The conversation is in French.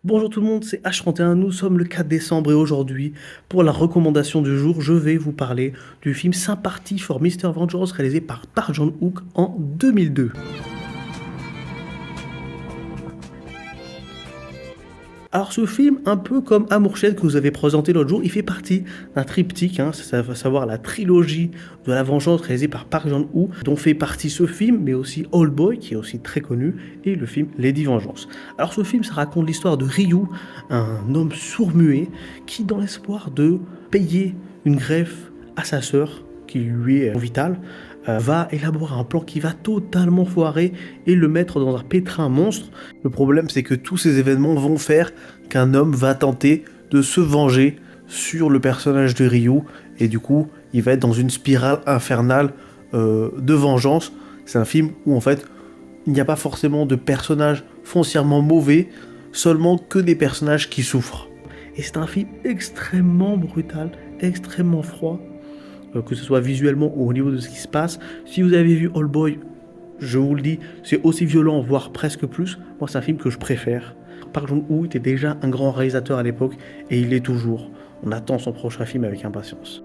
Bonjour tout le monde, c'est H31, nous sommes le 4 décembre et aujourd'hui, pour la recommandation du jour, je vais vous parler du film Sympathy for Mr. Vengeance réalisé par Park Chan-wook en 2002. Alors ce film, un peu comme Amour-Chêne que vous avez présenté l'autre jour, il fait partie d'un triptyque, ça va savoir la trilogie de la vengeance réalisée par Park Chan-wook, dont fait partie ce film, mais aussi Old Boy, qui est aussi très connu, et le film Lady Vengeance. Alors ce film, ça raconte l'histoire de Ryu, un homme sourd-muet, qui dans l'espoir de payer une greffe à sa sœur, qui lui est vitale, va élaborer un plan qui va totalement foirer et le mettre dans un pétrin monstre. Le problème, c'est que tous ces événements vont faire qu'un homme va tenter de se venger sur le personnage de Ryu, et du coup, il va être dans une spirale infernale de vengeance. C'est un film où en fait, il n'y a pas forcément de personnages foncièrement mauvais, seulement que des personnages qui souffrent. Et c'est un film extrêmement brutal, extrêmement froid, que ce soit visuellement ou au niveau de ce qui se passe. Si vous avez vu Old Boy, je vous le dis, c'est aussi violent, voire presque plus. Moi, c'est un film que je préfère. Park Chan-wook était déjà un grand réalisateur à l'époque et il l'est toujours. On attend son prochain film avec impatience.